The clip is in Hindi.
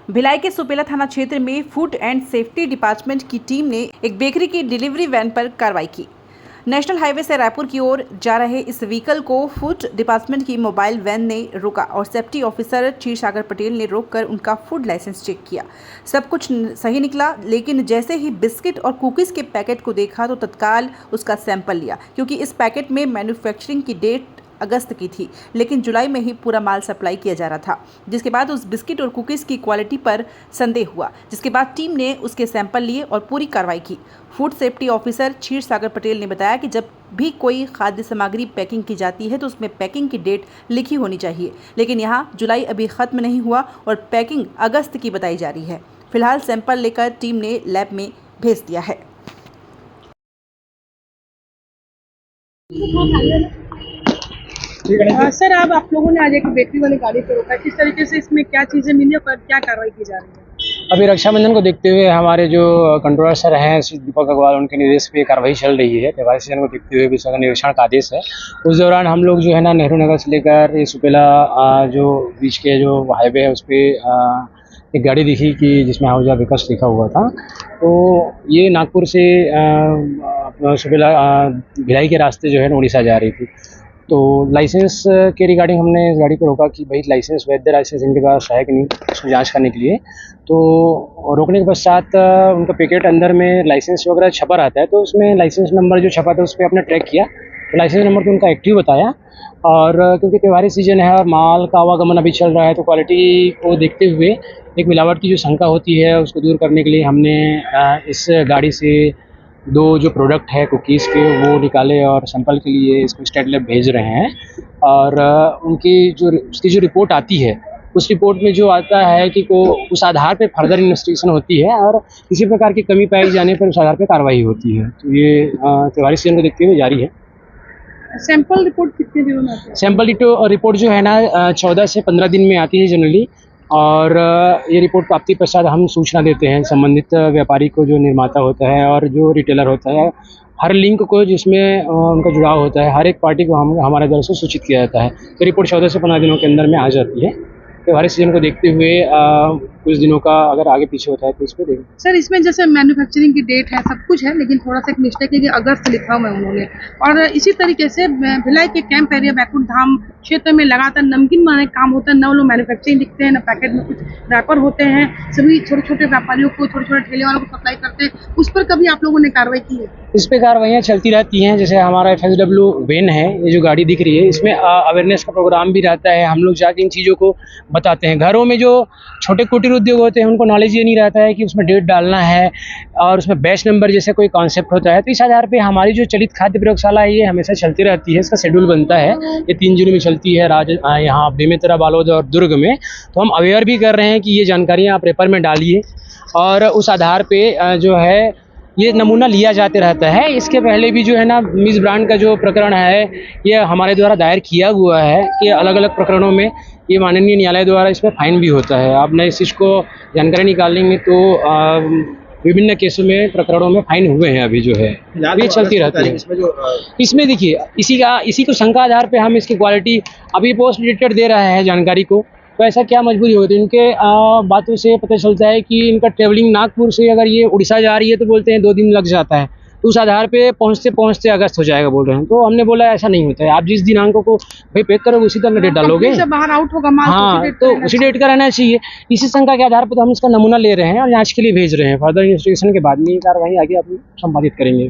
भिलाई के सुपेला थाना क्षेत्र में फूड एंड सेफ्टी डिपार्टमेंट की टीम ने एक बेकरी की डिलीवरी वैन पर कार्रवाई की। नेशनल हाईवे से रायपुर की ओर जा रहे इस व्हीकल को फूड डिपार्टमेंट की मोबाइल वैन ने रोका और सेफ्टी ऑफिसर क्षीरसागर पटेल ने रोककर उनका फूड लाइसेंस चेक किया। सब कुछ सही निकला, लेकिन जैसे ही बिस्किट और कुकीज़ के पैकेट को देखा तो तत्काल उसका सैंपल लिया, क्योंकि इस पैकेट में मैन्युफैक्चरिंग की डेट अगस्त की थी, लेकिन जुलाई में ही पूरा माल सप्लाई किया जा रहा था। जिसके बाद उस बिस्किट और कुकीज़ की क्वालिटी पर संदेह हुआ, जिसके बाद टीम ने उसके सैंपल लिए और पूरी कार्रवाई की। Food safety officer Kshirsagar Patel ने बताया कि जब भी कोई खाद्य सामग्री पैकिंग की जाती है तो उसमें पैकिंग की डेट लिखी होनी चाहिए, लेकिन यहाँ जुलाई अभी ख़त्म नहीं हुआ और पैकिंग अगस्त की बताई जा रही है। फिलहाल सैंपल लेकर टीम ने लैब में भेज दिया है। सर, आप लोगों ने आज एक बेकरी वाली गाड़ी को रोका, किस तरीके से इसमें क्या चीजें मिली और क्या कार्रवाई की जा रही है? अभी रक्षाबंधन को देखते हुए हमारे जो कंट्रोलर सर हैं दीपक अग्रवाल, उनके निर्देश पे कार्रवाई चल रही है। त्योहारी सीजन को देखते हुए विशेष निरीक्षण का आदेश है। उस दौरान हम लोग जो है ना नेहरू नगर से लेकर ये सुपेला जो बीच के जो हाईवे है उस पर एक गाड़ी दिखी कि जिसमें हाउजा विकास लिखा हुआ था। तो ये नागपुर से सुपेला भिलाई के रास्ते जो है ना उड़ीसा जा रही थी। तो लाइसेंस के रिगार्डिंग हमने इस गाड़ी को रोका कि भाई लाइसेंस वैध लाइसेंस इनके पास है कि नहीं, उसको जांच करने के लिए। तो रोकने के पश्चात उनका पैकेट अंदर में लाइसेंस वगैरह छपा रहता है, तो उसमें लाइसेंस नंबर जो छपा था उस पर अपने ट्रैक किया तो लाइसेंस नंबर तो उनका एक्टिव बताया। और क्योंकि त्योहारी सीजन है और माल का आवागमन अभी चल रहा है, तो क्वालिटी को देखते हुए एक मिलावट की जो शंका होती है उसको दूर करने के लिए हमने इस गाड़ी से 2 जो प्रोडक्ट है कुकीज़ के वो निकाले और सैंपल के लिए इसको स्टेट लैब भेज रहे हैं। और उसकी जो रिपोर्ट आती है उस रिपोर्ट में जो आता है कि को उस आधार पे फर्दर इन्वेस्टिगेशन होती है और किसी प्रकार की कमी पाई जाने पर उस आधार पे कार्रवाई होती है। तो ये त्योहारी सीजन को देखते हुए जारी है। सैंपल रिपोर्ट कितने दिनों में आती है? सैंपल रिपोर्ट जो है ना 14 से 15 दिन में आती है जनरली। और ये रिपोर्ट प्राप्ति पश्चात हम सूचना देते हैं संबंधित व्यापारी को, जो निर्माता होता है और जो रिटेलर होता है। हर लिंक को जिसमें उनका जुड़ाव होता है, हर एक पार्टी को हमारे द्वारा से सूचित किया जाता है। तो रिपोर्ट 14 से 15 दिनों के अंदर में आ जाती है। त्योहारी सीजन को देखते हुए कुछ दिनों का अगर आगे पीछे होता है तो इस पर देखें। सर, इसमें जैसे मैन्युफैक्चरिंग की डेट है, सब कुछ है, लेकिन थोड़ा सा एक मिस्टेक है कि अगस्त लिखा हुआ है उन्होंने। और इसी तरीके से भिलाई के कैंप एरिया बैकुंठ धाम क्षेत्र में लगातार नमकीन बनाने का काम होता है। न वो लोग मैन्युफैक्चरिंग लिखते हैं, न पैकेट में कुछ रैपर होते हैं। सभी छोटे छोटे व्यापारियों को, छोटे छोटे ठेले वालों को सप्लाई करते हैं। उस पर कभी आप लोगों ने कार्रवाई की है? इस पे कार्रवाइयाँ चलती रहती हैं। जैसे हमारा FSW वैन है, ये जो गाड़ी दिख रही है, इसमें अवेयरनेस का प्रोग्राम भी रहता है। हम लोग जाके इन चीज़ों को बताते हैं। घरों में जो छोटे कुटीर उद्योग होते हैं उनको नॉलेज ये नहीं रहता है कि उसमें डेट डालना है और उसमें बैच नंबर जैसे कोई कॉन्सेप्ट होता है। तो इस आधार पे हमारी जो चलित खाद्य प्रयोगशाला है ये हमेशा चलती रहती है। इसका शेड्यूल बनता है, ये 3 जून में चलती है यहाँ बेमेतरा, बालोद और दुर्ग में। तो हम अवेयर भी कर रहे हैं कि ये जानकारियाँ आप पेपर में डालिए और उस आधार पे जो है ये नमूना लिया जाते रहता है। इसके पहले भी जो है ना मिस ब्रांड का जो प्रकरण है ये हमारे द्वारा दायर किया हुआ है कि अलग अलग प्रकरणों में ये माननीय न्यायालय द्वारा इस पर फाइन भी होता है। आप नए इस चीज़ को जानकारी निकालेंगे तो विभिन्न केसों में प्रकरणों में फाइन हुए हैं अभी जो है, ये चलती रहती है। इसमें देखिए इसी को शंका आधार पे हम इसकी क्वालिटी अभी पोस्ट डेटेड दे रहे हैं जानकारी को। तो ऐसा क्या मजबूरी होती है? इनके बातों से पता चलता है कि इनका ट्रेवलिंग नागपुर से अगर ये उड़ीसा जा रही है तो बोलते हैं 2 दिन लग जाता है। तो उस आधार पे पहुँचते पहुँचते अगस्त हो जाएगा बोल रहे हैं। तो हमने बोला ऐसा नहीं होता है। आप जिस दिनांकों को भाई पैक करोगे उसी तरह डेट डालोगे। जब बाहर आउट होगा माल, हाँ, तो उसी डेट का रहना चाहिए। इसी शंका के आधार पर तो हम इसका नमूना ले रहे हैं और जाँच के लिए भेज रहे हैं। फर्दर इन्वेस्टिगेशन के बाद में ये कार्रवाई आगे आप संपादित करेंगे।